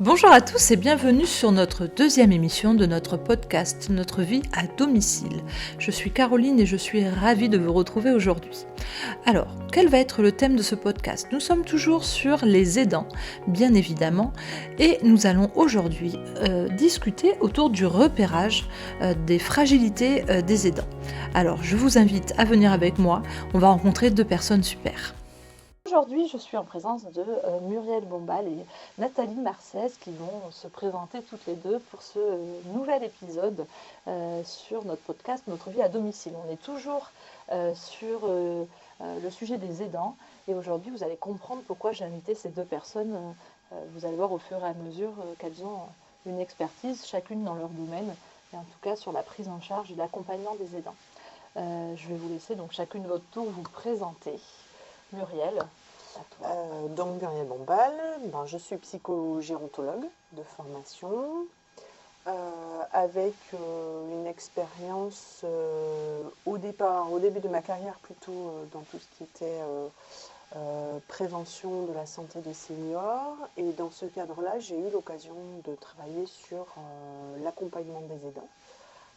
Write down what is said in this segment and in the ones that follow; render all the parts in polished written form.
Bonjour à tous et bienvenue sur notre deuxième émission de notre podcast Notre vie à domicile. Je suis Caroline et je suis ravie de vous retrouver aujourd'hui. Alors, quel va être le thème de ce podcast ? Nous sommes toujours sur les aidants, bien évidemment, et nous allons aujourd'hui discuter autour du repérage des fragilités des aidants. Alors, je vous invite à venir avec moi, on va rencontrer deux personnes super. Aujourd'hui, je suis en présence de Muriel Bombal et Nathalie Marcès qui vont se présenter toutes les deux pour ce nouvel épisode sur notre podcast Notre vie à domicile. On est toujours sur le sujet des aidants et aujourd'hui, vous allez comprendre pourquoi j'ai invité ces deux personnes. Vous allez voir au fur et à mesure qu'elles ont une expertise, chacune dans leur domaine, et en tout cas sur la prise en charge et l'accompagnement des aidants. Je vais vous laisser donc chacune votre tour vous présenter. Muriel, à toi. Donc Muriel Bombal, je suis psychogérontologue de formation, avec une expérience au début de ma carrière plutôt dans tout ce qui était prévention de la santé des seniors. Et dans ce cadre-là, j'ai eu l'occasion de travailler sur l'accompagnement des aidants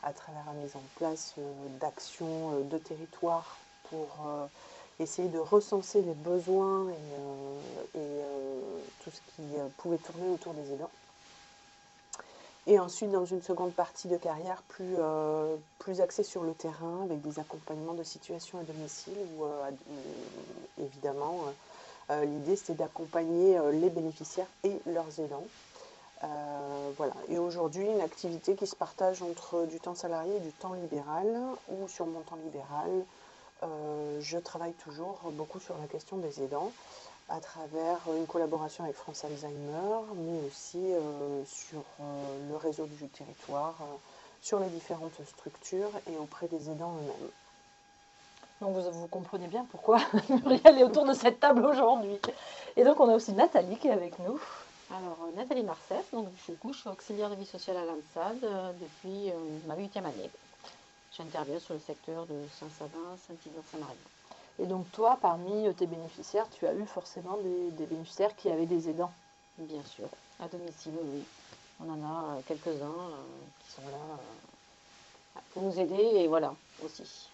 à travers la mise en place d'actions de territoire pour essayer de recenser les besoins et tout ce qui pouvait tourner autour des aidants. Et ensuite, dans une seconde partie de carrière, plus axée sur le terrain, avec des accompagnements de situations à domicile, où évidemment, l'idée c'était d'accompagner les bénéficiaires et leurs aidants. Voilà. Et aujourd'hui, une activité qui se partage entre du temps salarié et du temps libéral, où sur mon temps libéral, je travaille toujours beaucoup sur la question des aidants à travers une collaboration avec France Alzheimer, mais aussi sur le réseau du territoire, sur les différentes structures et auprès des aidants eux-mêmes. Donc vous comprenez bien pourquoi Muriel est autour de cette table aujourd'hui. Et donc on a aussi Nathalie qui est avec nous. Alors, Nathalie Marcès, donc je suis auxiliaire de vie sociale à l'ANSAD depuis ma 8e année. J'interviens sur le secteur de Saint-Sabin, Saint-Ignace-Saint-Marie. Et donc toi, parmi tes bénéficiaires, tu as eu forcément des bénéficiaires qui avaient des aidants. Bien sûr, à domicile, oui. On en a quelques-uns qui sont là pour nous aider et voilà, aussi.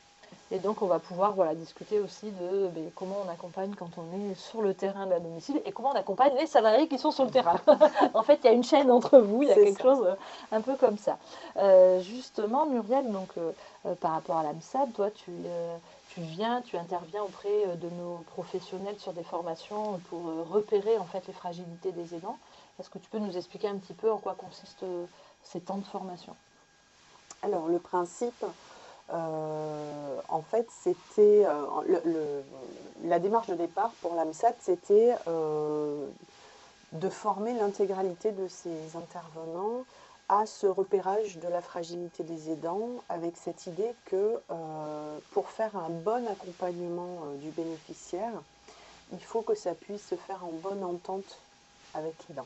Et donc on va pouvoir discuter aussi de comment on accompagne quand on est sur le terrain de la domicile et comment on accompagne les salariés qui sont sur le terrain. En fait, il y a une chaîne entre vous, il y a quelque chose un peu comme ça. Justement, Muriel, donc, par rapport à l'AMSAD, toi, tu interviens auprès de nos professionnels sur des formations pour repérer en fait les fragilités des aidants. Est-ce que tu peux nous expliquer un petit peu en quoi consistent ces temps de formation ? Alors, le principe... en fait, c'était la démarche de départ pour l'AMSAD, c'était de former l'intégralité de ces intervenants à ce repérage de la fragilité des aidants, avec cette idée que pour faire un bon accompagnement du bénéficiaire, il faut que ça puisse se faire en bonne entente avec l'aidant.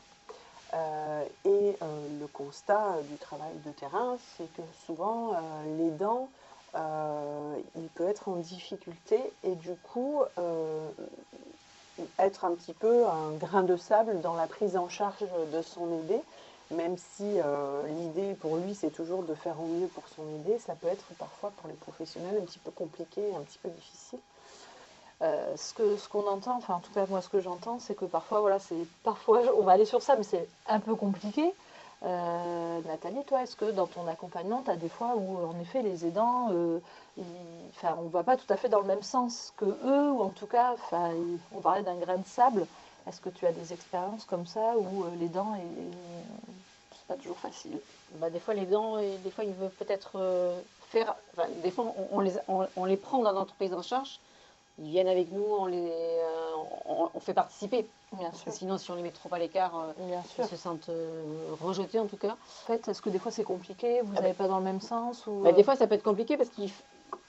Le constat du travail de terrain, c'est que souvent l'aidant il peut être en difficulté et du coup être un petit peu un grain de sable dans la prise en charge de son aidé, même si l'idée pour lui c'est toujours de faire au mieux pour son aidé, ça peut être parfois pour les professionnels un petit peu compliqué, un petit peu difficile. Ce qu'on entend, enfin en tout cas moi ce que j'entends, c'est que parfois on va aller sur ça, mais c'est un peu compliqué. Nathalie, toi, est-ce que dans ton accompagnement, tu as des fois où en effet les aidants, on ne va pas tout à fait dans le même sens que eux, ou en tout cas, on parlait d'un grain de sable. Est-ce que tu as des expériences comme ça où l'aidant c'est pas toujours facile ? Des fois, l'aidant, des fois, il veut peut-être faire... Enfin, des fois, on les prend dans notre prise en charge. Ils viennent avec nous, on fait participer. Bien Parce sûr. que sinon, si on les met trop à l'écart, ils se sentent rejetés en tout cas. En fait, est-ce que des fois c'est compliqué ? Vous n'allez pas dans le même sens ou... Des fois, ça peut être compliqué parce qu'ils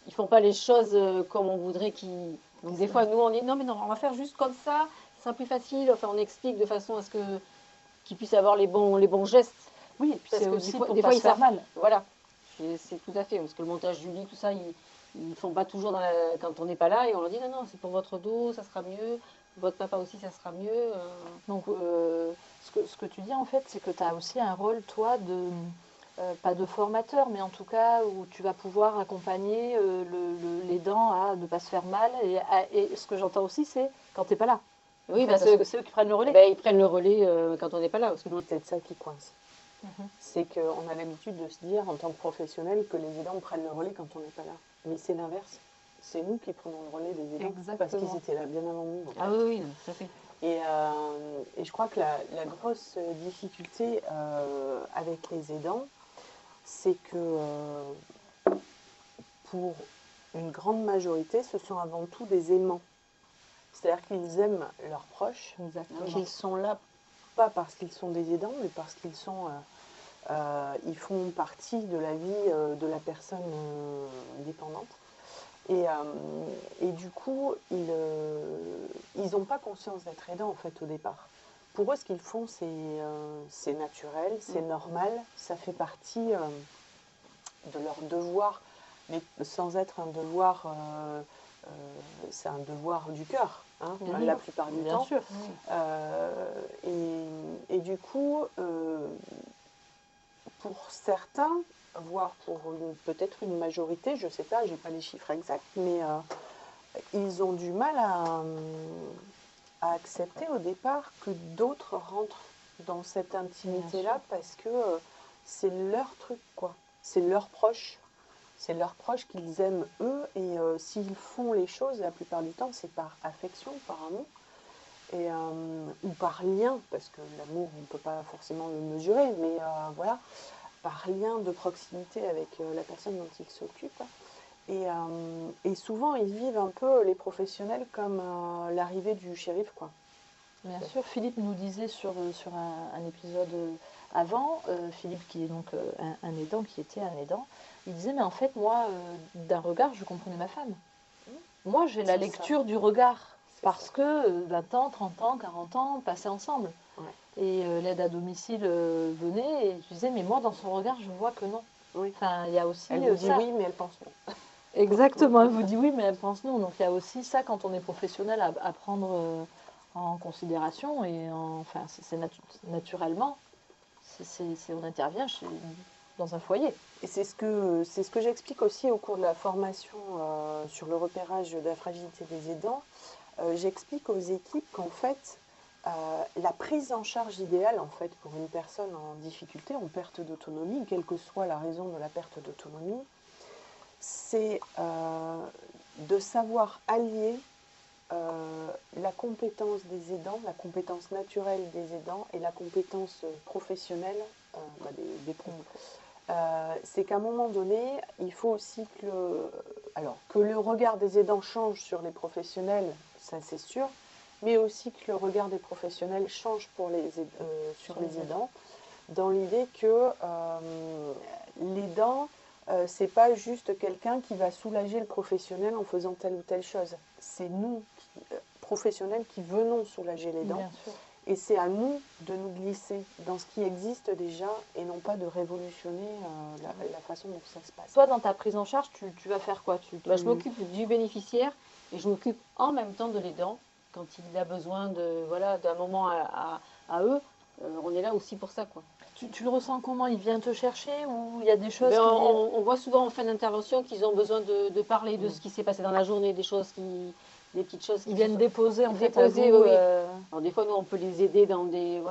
ne font pas les choses comme on voudrait qu'ils... Donc des fois, nous, on dit non, mais non, on va faire juste comme ça, ce sera plus facile. Enfin, on explique de façon à ce qu'ils puissent avoir les bons gestes. Oui, et puis parce c'est que aussi des fois, pour pas se faire mal. Voilà, c'est tout à fait. Parce que le montage du lit, tout ça, ils ne font pas toujours quand on n'est pas là et on leur dit non, c'est pour votre dos, ça sera mieux. votre papa aussi, ça sera mieux. Donc, ce que tu dis, en fait, c'est que tu as aussi un rôle, toi, pas de formateur, mais en tout cas, où tu vas pouvoir accompagner l'aidant à ne pas se faire mal. Et ce que j'entends aussi, c'est quand tu n'es pas là. Oui, Parce que c'est eux qui prennent le relais. ils prennent le relais quand on n'est pas là. Parce que C'est peut-être ça qui coince. Mhm. C'est qu'on a l'habitude de se dire, en tant que professionnel, que les aidants prennent le relais quand on n'est pas là. Mais c'est l'inverse. C'est nous qui prenons le relais des aidants. Exactement. Parce qu'ils étaient là bien avant nous. Ah oui, tout à fait. Et je crois que la grosse difficulté avec les aidants, c'est que pour une grande majorité, ce sont avant tout des aimants. C'est-à-dire qu'ils aiment leurs proches, qu'ils sont là pas parce qu'ils sont des aidants, mais parce qu'ils sont, ils font partie de la vie de la personne dépendante. Et du coup, ils n'ont pas conscience d'être aidants en fait au départ. Pour eux, ce qu'ils font, c'est naturel, c'est normal, ça fait partie de leur devoir, mais sans être un devoir, c'est un devoir du cœur, hein, la plupart du temps. Sûr. Et du coup, pour certains, voire pour peut-être une majorité, je ne sais pas, je n'ai pas les chiffres exacts, mais ils ont du mal à accepter au départ que d'autres rentrent dans cette intimité-là parce que c'est leur truc, quoi. C'est leurs proches. C'est leurs proches qu'ils aiment eux et s'ils font les choses, la plupart du temps, c'est par affection, par amour. Ou par lien, parce que l'amour, on ne peut pas forcément le mesurer, mais voilà, par lien de proximité avec la personne dont ils s'occupent. Et souvent, ils vivent un peu les professionnels comme l'arrivée du shérif, quoi. Bien sûr, Philippe nous disait sur un épisode avant, Philippe qui est donc un aidant, qui était un aidant, il disait, mais en fait, moi, d'un regard, je comprenais ma femme. Moi, j'ai la lecture du regard. Parce que 20 ans, 30 ans, 40 ans, passés ensemble. Ouais. Et l'aide à domicile venait et je disais, mais moi, dans son regard, je vois que non. Oui. Enfin, il y a aussi elle vous dit ça. oui, mais elle pense non. Exactement, elle vous dit oui, mais elle pense non. Donc il y a aussi ça quand on est professionnel à prendre en considération. Et enfin, c'est naturellement, on intervient dans un foyer. Et c'est ce que j'explique aussi au cours de la formation sur le repérage de la fragilité des aidants. J'explique aux équipes qu'en fait, la prise en charge idéale en fait, pour une personne en difficulté, en perte d'autonomie, quelle que soit la raison de la perte d'autonomie, c'est de savoir allier la compétence des aidants, la compétence naturelle des aidants et la compétence professionnelle des pros. C'est qu'à un moment donné, il faut aussi que le regard des aidants change sur les professionnels, ça c'est sûr, mais aussi que le regard des professionnels change sur les aidants, dans l'idée que l'aidant, c'est pas juste quelqu'un qui va soulager le professionnel en faisant telle ou telle chose. C'est nous, professionnels, qui venons soulager l'aidant. Et c'est à nous de nous glisser dans ce qui existe déjà et non pas de révolutionner la façon dont ça se passe. Toi, dans ta prise en charge, tu vas faire quoi? Je m'occupe du bénéficiaire et je m'occupe en même temps de l'aidant. Quand il a besoin d'un moment à eux, on est là aussi pour ça, quoi. Tu le ressens comment? Il vient te chercher ou il y a des choses on voit souvent en fin d'intervention qu'ils ont besoin de parler de ce qui s'est passé dans la journée, des petites choses. Ils viennent déposer en fait à vous. Oui. Alors des fois, nous, on peut les aider dans des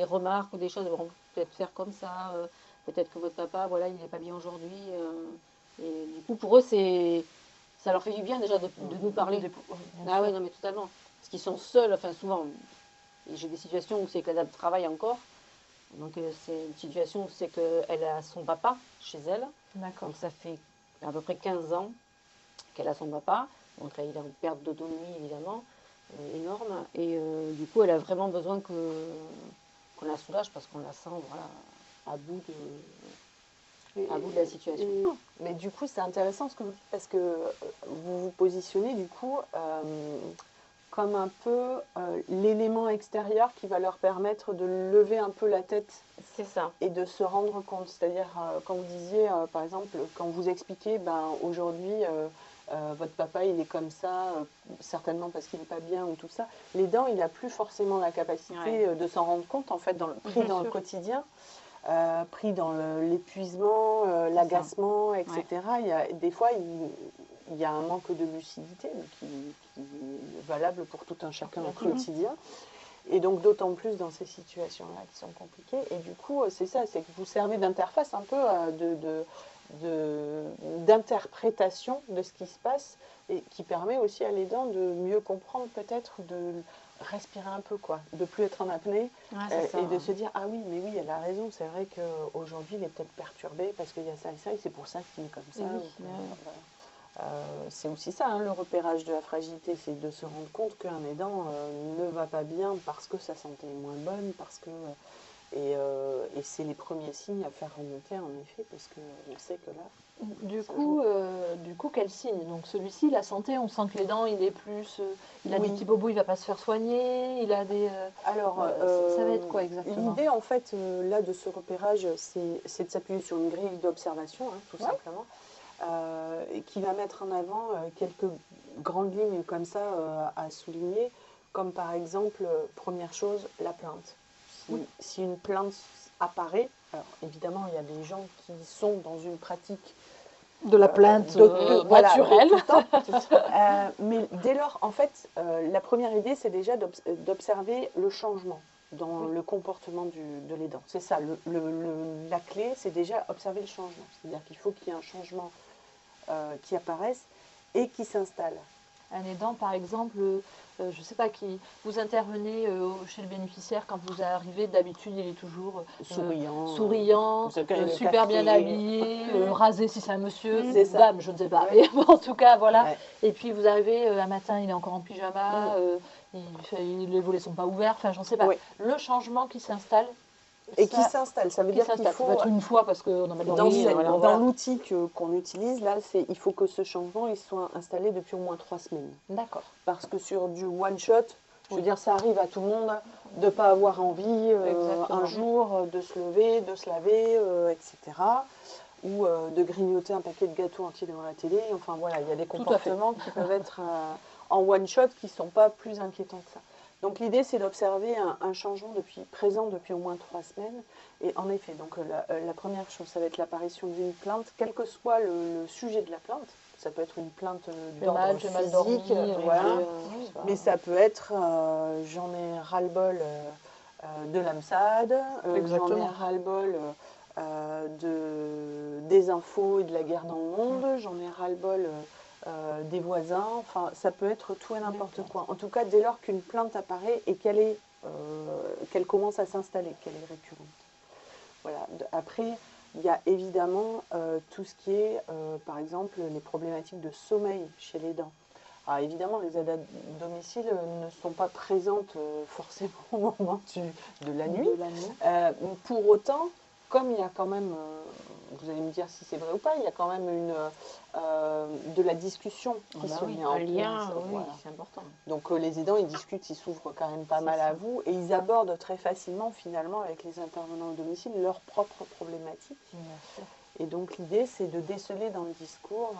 remarques ou des choses. On peut peut-être faire comme ça. Peut-être que votre papa, il n'est pas bien aujourd'hui. Et du coup, pour eux, ça leur fait du bien déjà de nous parler. Ah oui, non, mais totalement. Parce qu'ils sont seuls, enfin souvent. J'ai des situations où c'est que la dame travaille encore. Donc c'est une situation où c'est qu'elle a son papa chez elle. D'accord. Donc ça fait à peu près 15 ans qu'elle a son papa. Donc là, il a une perte d'autonomie évidemment énorme. Et du coup, elle a vraiment besoin qu'on la soulage parce qu'on la sent à bout de la situation. Mais du coup, c'est intéressant parce que vous vous positionnez du coup comme un peu l'élément extérieur qui va leur permettre de lever un peu la tête. C'est ça. Et de se rendre compte. C'est-à-dire, quand vous disiez, par exemple, quand vous expliquez, aujourd'hui, votre papa il est comme ça, certainement parce qu'il n'est pas bien ou tout ça. L'aidant, il n'a plus forcément la capacité de s'en rendre compte, en fait, pris dans le quotidien, pris dans l'épuisement, l'agacement, etc. Des fois, il y a un manque de lucidité qui est valable pour tout un chacun au quotidien. Et donc d'autant plus dans ces situations-là qui sont compliquées. Et du coup, c'est ça, c'est que vous servez d'interface un peu d'interprétation de ce qui se passe et qui permet aussi à l'aidant de mieux comprendre peut-être, de respirer un peu, quoi, de plus être en apnée et de se dire, ah oui, mais oui, elle a raison, c'est vrai qu'aujourd'hui il est peut-être perturbé parce qu'il y a ça et ça et c'est pour ça qu'il est comme ça. C'est aussi ça, le repérage de la fragilité, c'est de se rendre compte qu'un aidant ne va pas bien parce que sa santé est moins bonne, et c'est les premiers signes à faire remonter en effet, parce qu'on sait que là... Du coup, quel signe? Donc celui-ci, la santé, on sent que l'aidant, il est plus... il a des petits bobos, il ne va pas se faire soigner, il a des... Alors, ça va être quoi exactement? L'idée, en fait, là, de ce repérage, c'est de s'appuyer sur une grille d'observation, tout simplement. Qui va mettre en avant quelques grandes lignes comme ça à souligner, comme par exemple, première chose, la plainte. Si une plainte apparaît, alors évidemment il y a des gens qui sont dans une pratique de la plainte naturelle, mais dès lors, en fait, la première idée c'est déjà d'observer le changement dans le comportement de l'aidant. C'est ça, la clé, c'est déjà observer le changement. C'est-à-dire qu'il faut qu'il y ait un changement qui apparaissent et qui s'installent. Un aidant, par exemple, je ne sais pas, vous intervenez chez le bénéficiaire quand vous arrivez, d'habitude il est toujours souriant, super bien habillé, rasé si c'est un monsieur, dame, je ne sais pas, mais en tout cas, voilà. Ouais. Et puis vous arrivez, un matin, il est encore en pyjama, les volets ne sont pas ouverts, enfin, j'en sais pas. Le changement qui s'installe. Et qui s'installe, ça veut dire qu'il faut... Ça peut être une fois parce qu'on en a dans l'outil qu'on utilise, là, il faut que ce changement il soit installé depuis au moins 3 semaines. D'accord. Parce que sur du one-shot, je veux dire, ça arrive à tout le monde de ne pas avoir envie un jour de se lever, de se laver, etc. Ou de grignoter un paquet de gâteaux entiers devant la télé. Enfin voilà, il y a des comportements qui peuvent être en one-shot qui ne sont pas plus inquiétants que ça. Donc l'idée, c'est d'observer un changement présent depuis au moins 3 semaines. Et en effet, donc la première chose, ça va être l'apparition d'une plainte, quel que soit le sujet de la plainte. Ça peut être une plainte d'ordre physique, voilà. Mais ça peut être j'en ai ras-le-bol de l'AMSAD, j'en ai ras-le-bol des infos et de la guerre dans le monde, j'en ai ras-le-bol... des voisins, enfin ça peut être tout et n'importe quoi. En tout cas, dès lors qu'une plainte apparaît et qu'elle commence à s'installer, qu'elle est récurrente. Voilà. Après, il y a évidemment tout ce qui est, par exemple, les problématiques de sommeil chez l'aidant. Alors évidemment, les aides à domicile ne sont pas présentes forcément au moment de la nuit. Pour autant, comme il y a quand même, vous allez me dire si c'est vrai ou pas, il y a quand même de la discussion qui se met en place. Oui, c'est important. Donc les aidants, ils discutent, ils s'ouvrent quand même pas mal à vous et ils abordent très facilement finalement avec les intervenants au domicile leurs propres problématiques. Et donc l'idée, c'est de déceler dans le discours,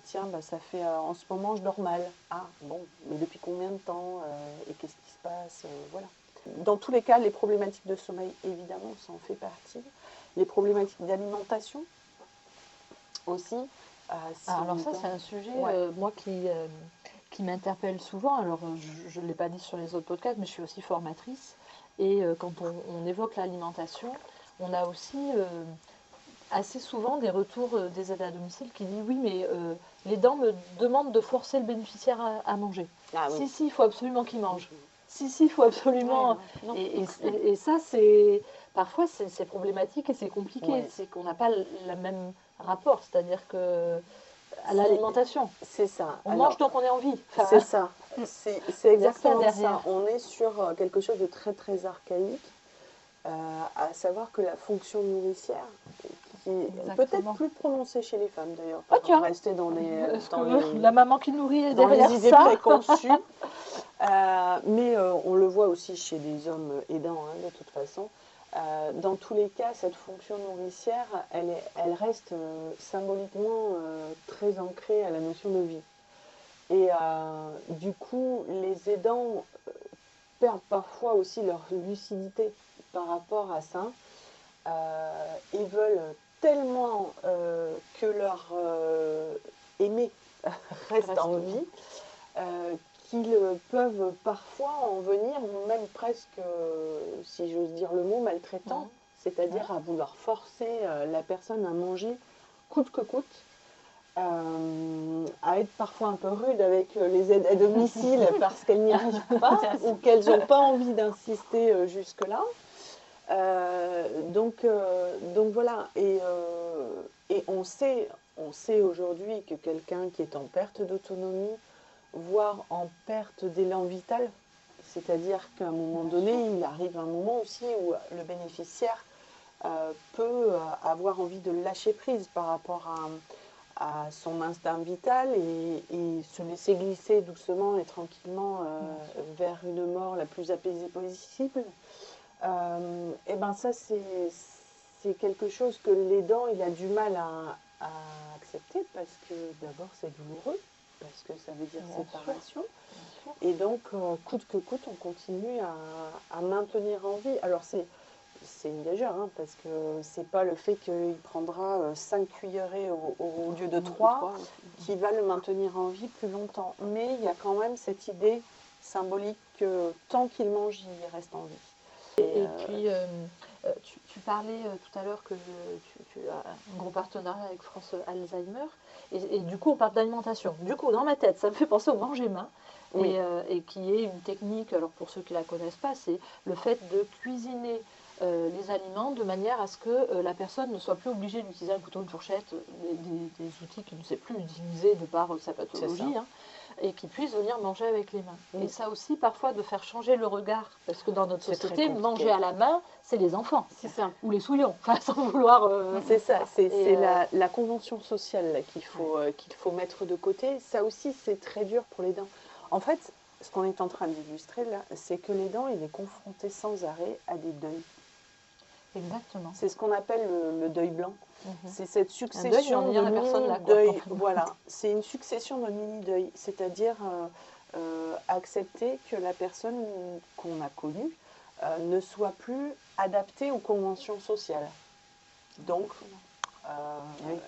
tiens, ça fait en ce moment je dors mal. Ah bon, mais depuis combien de temps et qu'est-ce qui se passe voilà. Dans tous les cas, les problématiques de sommeil, évidemment, ça en fait partie. Les problématiques d'alimentation aussi. Alors ça, c'est un sujet, moi, qui m'interpelle souvent. Alors, je ne l'ai pas dit sur les autres podcasts, mais je suis aussi formatrice. Et quand on évoque l'alimentation, on a aussi assez souvent des retours des aides à domicile qui disent « Oui, mais l'aidant me demande de forcer le bénéficiaire à manger. Si, il faut absolument qu'il mange. Si, il faut absolument... » Et ça, parfois, c'est problématique et c'est compliqué. C'est qu'on n'a pas le même rapport, c'est-à-dire que à l'alimentation. C'est ça. On mange donc on est en vie. Enfin, c'est ça. C'est exactement ça. On est sur quelque chose de très très archaïque, à savoir que la fonction nourricière, qui est peut-être plus prononcée chez les femmes d'ailleurs, pas rester dans la maman qui nourrit est derrière les idées préconçues. Mais on le voit aussi chez les hommes aidants, de toute façon. Dans tous les cas, cette fonction nourricière, elle reste symboliquement très ancrée à la notion de vie. Et du coup, les aidants perdent parfois aussi leur lucidité par rapport à ça. Ils veulent tellement que leur aimé reste en vie qu'ils peuvent parfois en venir, même presque, si j'ose dire le mot, maltraitant, c'est-à-dire à vouloir forcer la personne à manger coûte que coûte. À être parfois un peu rude avec les aides à domicile parce qu'elles n'y arrivent pas ou qu'elles n'ont pas envie d'insister jusque-là. Donc voilà, et on sait aujourd'hui que quelqu'un qui est en perte d'autonomie, voire en perte d'élan vital, c'est-à-dire qu'à un moment donné, il arrive un moment aussi où le bénéficiaire peut avoir envie de lâcher prise par rapport à son instinct vital et se laisser glisser doucement et tranquillement vers une mort la plus apaisée possible. Et ben ça, c'est quelque chose que l'aidant, il a du mal à accepter parce que d'abord, c'est douloureux, parce que ça veut dire séparation. Et donc, coûte que coûte, on continue à maintenir en vie. Alors, c'est une gageure, hein, parce que c'est pas le fait qu'il prendra 5 cuillerées au lieu de 3 qui va le maintenir en vie plus longtemps. Mais il y a quand même cette idée symbolique que tant qu'il mange, il reste en vie. Et puis, tu parlais tout à l'heure que tu as un gros partenariat avec France Alzheimer. Et du coup, on parle d'alimentation. Du coup, dans ma tête, ça me fait penser au manger main. Oui. Et qui est une technique, alors pour ceux qui ne la connaissent pas, c'est le fait de cuisiner les aliments de manière à ce que la personne ne soit plus obligée d'utiliser un couteau, une fourchette, des outils qu'il ne sait plus utiliser de par sa pathologie, hein, et qui puisse venir manger avec les mains. Et ça aussi, parfois, de faire changer le regard, parce que dans notre société, manger à la main, c'est les enfants, C'est ça. ou les souillons, enfin, sans vouloir... C'est ça, c'est la convention sociale qu'il faut mettre de côté. Ça aussi, c'est très dur pour les dents. En fait, ce qu'on est en train d'illustrer là, c'est que les dents, il est confronté sans arrêt à des deuils. Exactement. C'est ce qu'on appelle le deuil blanc. C'est cette Un deuil, succession de mini-deuil. Voilà, c'est une succession de mini-deuils, c'est-à-dire accepter que la personne qu'on a connue ne soit plus adaptée aux conventions sociales. Donc,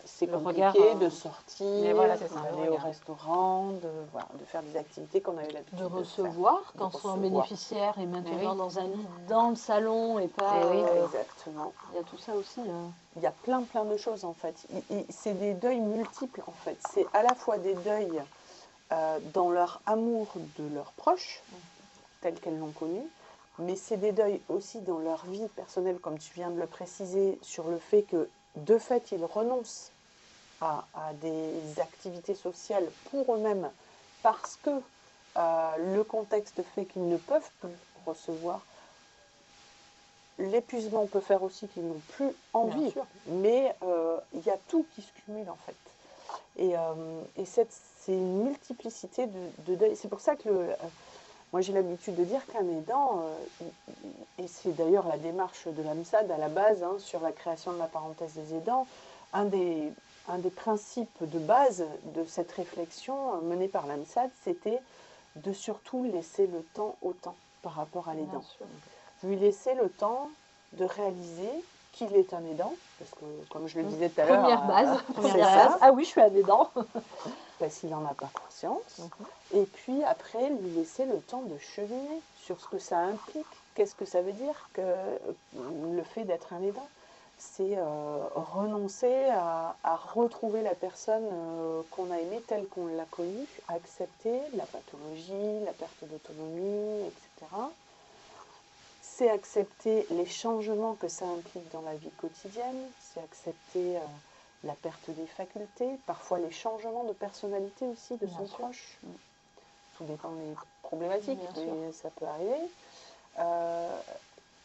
c'est compliqué de sortir, d'aller au restaurant, de faire des activités qu'on avait l'habitude de de recevoir, faire. quand De son recevoir. bénéficiaire est maintenant dans un lit dans le salon et pas... Exactement. Il y a tout ça aussi. Il y a plein de choses en fait. C'est des deuils multiples en fait. C'est à la fois des deuils dans leur amour de leurs proches, tels qu'elles l'ont connu, mais c'est des deuils aussi dans leur vie personnelle, comme tu viens de le préciser, sur le fait que de fait ils renoncent à des activités sociales pour eux-mêmes parce que le contexte fait qu'ils ne peuvent plus recevoir. L'épuisement peut faire aussi qu'ils n'ont plus envie, mais il y a tout qui se cumule en fait. Et c'est une multiplicité de deuils. C'est pour ça que moi j'ai l'habitude de dire qu'un aidant, et c'est d'ailleurs la démarche de l'AMSAD à la base, hein, sur la création de la parenthèse des aidants, un des principes de base de cette réflexion menée par l'AMSAD, c'était de surtout laisser le temps au temps par rapport à l'aidant. Lui laisser le temps de réaliser qu'il est un aidant, parce que comme je le disais tout à l'heure, première base. Ah oui, je suis un aidant. Parce qu'il n'en a pas conscience. Et puis après, lui laisser le temps de cheminer sur ce que ça implique. Qu'est-ce que ça veut dire que le fait d'être un aidant? C'est renoncer à retrouver la personne qu'on a aimée telle qu'on l'a connue, accepter la pathologie, la perte d'autonomie, etc. C'est accepter les changements que ça implique dans la vie quotidienne, c'est accepter la perte des facultés, parfois les changements de personnalité aussi de son proche. Tout dépend des problématiques, mais ça peut arriver.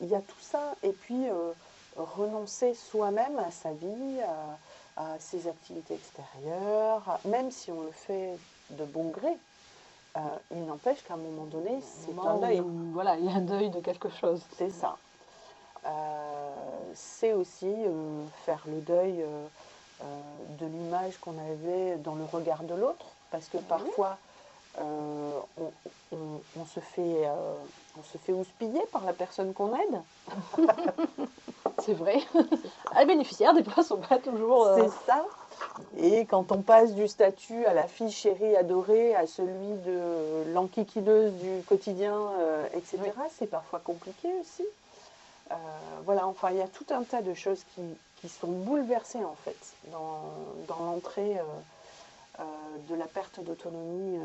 Il y a tout ça, et puis renoncer soi-même à sa vie, à ses activités extérieures, même si on le fait de bon gré. Il n'empêche qu'à un moment donné, c'est un deuil. Voilà, il y a un deuil de quelque chose. C'est ça. C'est aussi faire le deuil de l'image qu'on avait dans le regard de l'autre, parce que parfois, on se fait houspiller par la personne qu'on aide. C'est vrai. Les bénéficiaires, des fois, ne sont pas toujours... C'est ça. Et quand on passe du statut à la fille chérie adorée, à celui de l'enquiquineuse du quotidien, etc., Oui. c'est parfois compliqué aussi. Voilà, enfin, il y a tout un tas de choses qui sont bouleversées, en fait, dans l'entrée de la perte d'autonomie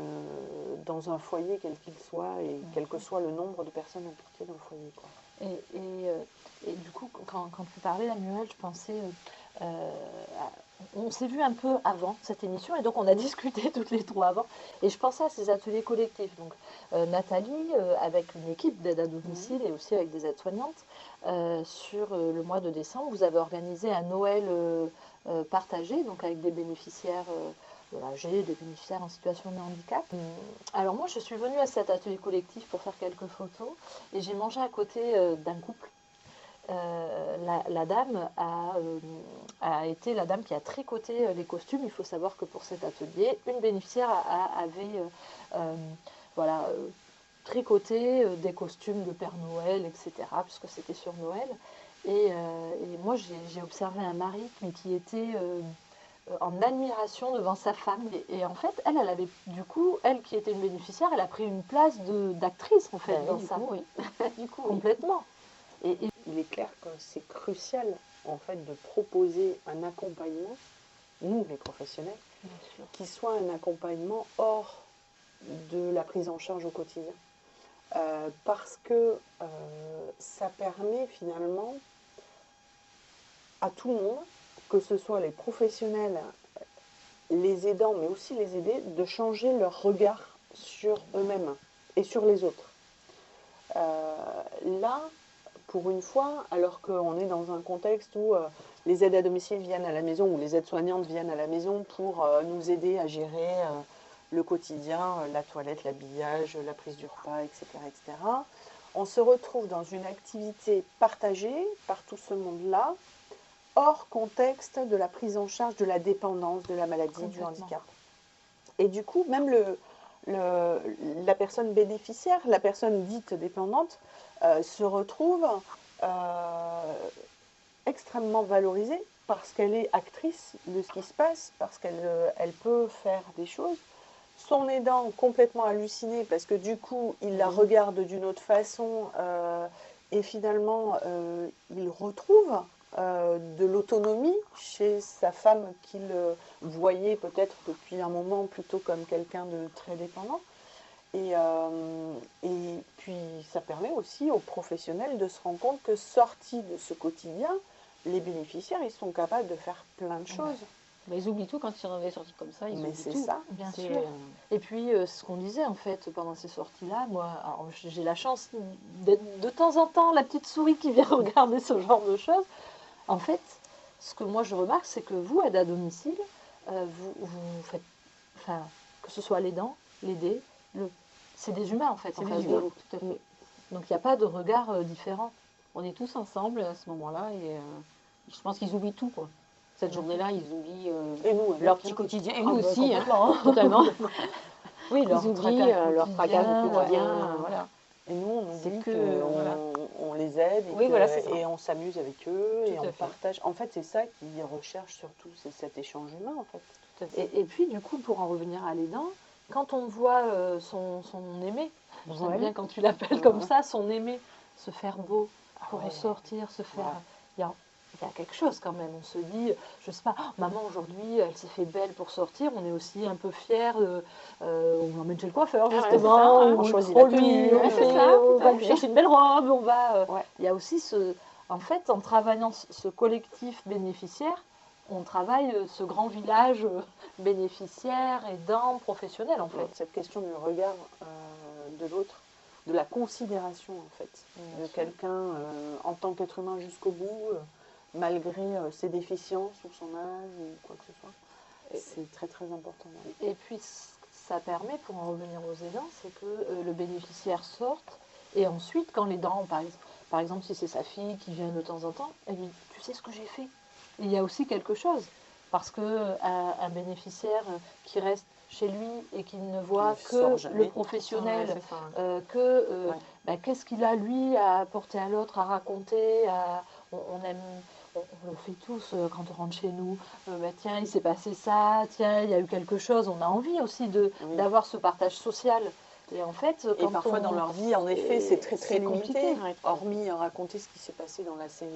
dans un foyer, quel qu'il soit, et quel que soit le nombre de personnes impliquées dans le foyer, quoi. Et du coup, quand tu parlais, Samuel, je pensais, on s'est vu un peu avant cette émission et donc on a discuté toutes les trois avant. Et je pensais à ces ateliers collectifs. Donc Nathalie, avec une équipe d'aide à domicile et aussi avec des aides-soignantes, sur le mois de décembre, vous avez organisé un Noël partagé, donc avec des bénéficiaires âgés, des bénéficiaires en situation de handicap. Alors moi, je suis venue à cet atelier collectif pour faire quelques photos et j'ai mangé à côté d'un couple. La dame a été la dame qui a tricoté les costumes. Il faut savoir que pour cet atelier, une bénéficiaire avait tricoté des costumes de Père Noël, etc., puisque c'était sur Noël. Et moi, j'ai observé un mari mais qui était en admiration devant sa femme. Et en fait, elle avait, du coup, elle qui était une bénéficiaire, elle a pris une place d'actrice, en fait, Ben dans oui, ça. oui. Du coup, oui. Complètement. Et il est clair que c'est crucial, en fait, de proposer un accompagnement, nous, les professionnels, qui soit un accompagnement hors de la prise en charge au quotidien. Parce que ça permet finalement à tout le monde, que ce soit les professionnels, les aidants, mais aussi les aidés, de changer leur regard sur eux-mêmes et sur les autres. Là, pour une fois, alors qu'on est dans un contexte où les aides à domicile viennent à la maison, ou les aides-soignantes viennent à la maison pour nous aider à gérer le quotidien, la toilette, l'habillage, la prise du repas, etc., etc., on se retrouve dans une activité partagée par tout ce monde-là, hors contexte de la prise en charge de la dépendance, de la maladie, du handicap. Et du coup, même la personne bénéficiaire, la personne dite dépendante, se retrouve extrêmement valorisée parce qu'elle est actrice de ce qui se passe, parce qu'elle peut faire des choses. Son aidant complètement halluciné parce que du coup, il la regarde d'une autre façon et finalement, il retrouve de l'autonomie chez sa femme qu'il voyait peut-être depuis un moment plutôt comme quelqu'un de très dépendant. Et puis, ça permet aussi aux professionnels de se rendre compte que sortis de ce quotidien, les bénéficiaires, ils sont capables de faire plein de choses. Mais ils oublient tout quand ils sont sortis comme ça. Ils Mais oublient c'est tout. ça. Bien C'est, sûr. Et puis, ce qu'on disait en fait pendant ces sorties-là, moi, alors, j'ai la chance d'être de temps en temps la petite souris qui vient regarder ce genre de choses. En fait, ce que moi je remarque, c'est que vous, aide à domicile, vous faites, enfin, que ce soit l'aidant, l'aider, c'est des humains en fait, en C'est face des de humains, vous. tout à fait. Donc il n'y a pas de regard différent. On est tous ensemble à ce moment-là et je pense qu'ils oublient tout, quoi. Cette journée-là, ils oublient Et nous, avec, leur petit quotidien. Et Ah, nous bah, aussi, hein, complètement, hein. totalement. Oui, Ils oublient leur fracas du quotidien. Voilà. Et nous, on C'est oublie que, qu'on voilà. on les aide et, Oui, voilà, c'est ça. et on s'amuse avec eux Tout et à on fait. partage. En fait, c'est ça qu'ils recherchent surtout, c'est cet échange humain, en fait. Tout à fait. Et puis, du coup, pour en revenir à l'aidant, quand on voit son aimé, j'aime Ouais. bien quand tu l'appelles comme ça, son aimé, se faire beau, pour ouais. ressortir, se faire... Ouais. Il y a quelque chose quand même, on se dit, je sais pas, oh, maman aujourd'hui elle s'est fait belle pour sortir, on est aussi un peu fiers, on l'emmène chez le coiffeur ouais, justement, c'est ça, on on le choisit trop la tenue, lui, ouais, c'est ça, on tout va à lui fait. chercher une belle robe, on va... Ouais. Il y a aussi en fait, en travaillant ce collectif bénéficiaire, on travaille ce grand village bénéficiaire, aidant, professionnel en fait. Cette question du regard de l'autre, de la considération, en fait, Bien de sûr. quelqu'un en tant qu'être humain jusqu'au bout, malgré ses déficiences ou son âge ou quoi que ce soit. C'est très très important. Ouais. Et puis, ça permet, pour en revenir aux aidants, c'est que le bénéficiaire sorte et ensuite, quand l'aidant, par exemple, si c'est sa fille qui vient de temps en temps, elle lui dit « Tu sais ce que j'ai fait ?» Il y a aussi quelque chose, parce qu'un bénéficiaire qui reste chez lui et qu'il ne voit Il sort que jamais. le professionnel, Ouais, c'est ça. qu'est-ce qu'il a lui à apporter à l'autre, à raconter, on aime, on le fait tous quand on rentre chez nous. Tiens, il s'est passé ça, tiens, il y a eu quelque chose. On a envie aussi d'avoir ce partage social. Et en fait, Et parfois dans leur vie, en effet, c'est très c'est limité. compliqué. Ouais. Hormis raconter ce qui s'est passé dans la série,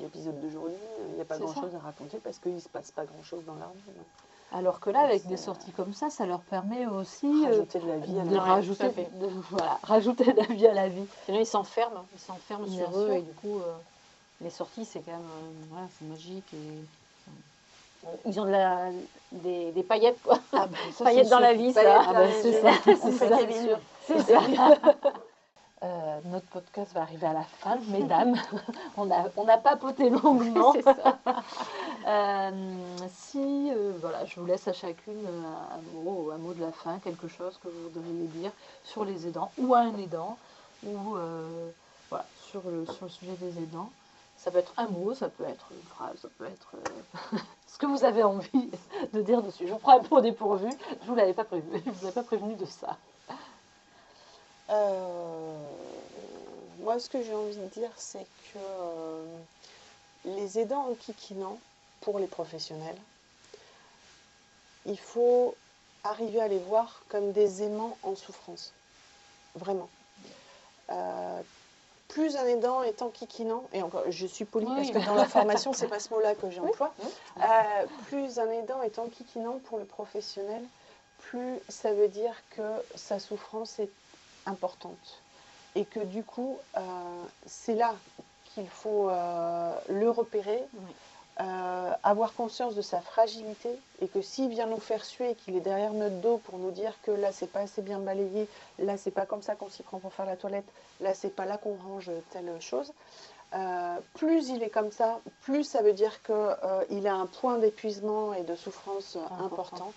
l'épisode de Jolie, il n'y a pas C'est grand-chose à raconter parce qu'il ne se passe pas grand-chose dans leur vie. Alors que là, avec C'est, des sorties comme ça leur permet aussi Rajouter de la vie à de la Ouais, rajouter, tout à fait. rajouter de la vie à la vie. Sinon, ils s'enferment Bien sur eux sûr. et du coup, les sorties, c'est quand même, voilà, c'est magique et ils ont des paillettes, quoi. Ah bah, ça, Paillettes c'est dans sûr. la vie, ça. Paillettes Ah dans bah, la c'est vie. ça, On c'est fait ça. Kevin. C'est ça. Notre podcast va arriver à la fin, mesdames. On a papoté longuement. C'est ça. Voilà, je vous laisse à chacune un mot de la fin, quelque chose que vous voudriez dire sur les aidants ou à un aidant, ou sur le sujet des aidants. Ça peut être un mot, ça peut être une phrase, ça peut être ce que vous avez envie de dire dessus. Je vous prends un peu au dépourvu, je vous l'avais pas prévu, je vous avais pas prévenu de ça. Moi, ce que j'ai envie de dire, c'est que les aidants en kikinant, pour les professionnels, il faut arriver à les voir comme des aimants en souffrance. Vraiment. Plus un aidant est en kikinant, et encore, je suis polie Oui. parce que dans la formation, c'est pas ce mot-là que j'emploie, plus un aidant est en kikinant pour le professionnel, plus ça veut dire que sa souffrance est importante. Et que du coup, c'est là qu'il faut le repérer, avoir conscience de sa fragilité, et que s'il vient nous faire suer et qu'il est derrière notre dos pour nous dire que là c'est pas assez bien balayé, là c'est pas comme ça qu'on s'y prend pour faire la toilette, là c'est pas là qu'on range telle chose, plus il est comme ça, plus ça veut dire qu'il a un point d'épuisement et de souffrance important,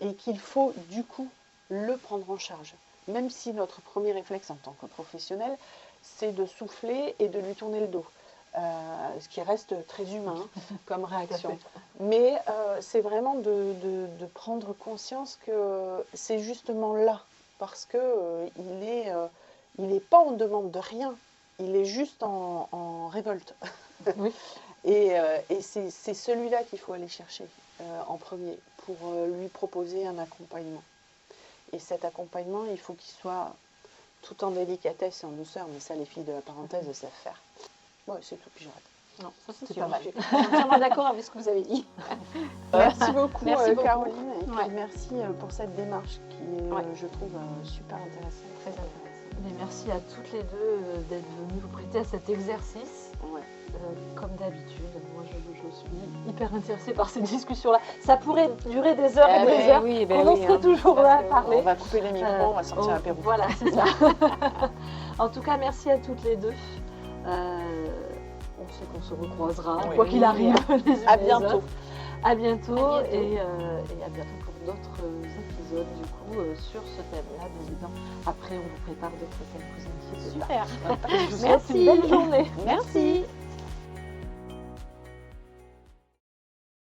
et qu'il faut du coup le prendre en charge. Même si notre premier réflexe en tant que professionnel, c'est de souffler et de lui tourner le dos. Ce qui reste très humain comme réaction. Mais c'est vraiment de prendre conscience que c'est justement là, parce qu'il n'est pas en demande de rien, il est juste en révolte. Oui. Et c'est celui-là qu'il faut aller chercher en premier pour lui proposer un accompagnement. Et cet accompagnement, il faut qu'il soit tout en délicatesse et en douceur, mais ça, les filles de la parenthèse savent faire. Ouais, c'est tout, puis j'arrête. Non, ça c'est C'est sûr. pas mal. Je suis entièrement d'accord avec ce que vous avez dit. Merci beaucoup, Merci beaucoup. Caroline, et puis Ouais. merci pour cette démarche qui est, Ouais. je trouve, super intéressante. Très intéressant. Mais merci à toutes les deux d'être venues vous prêter à cet exercice. Ouais. Comme d'habitude, moi je suis hyper intéressée par ces discussions-là. Ça pourrait durer des heures et des heures. Oui, On en serait toujours là à On parler. va couper les micros, on va sortir l'apéro. Voilà, c'est ça. En tout cas, merci à toutes les deux. On sait qu'on se recroisera, Oui. quoi qu'il arrive. les unes À les bientôt. autres. À bientôt. À bientôt. Et à bientôt pour d'autres épisodes du coup sur ce thème-là, bien évidemment. Après, on vous prépare d'autres thèmes plus inquiétants. Super. Je vous souhaite une belle journée. Merci.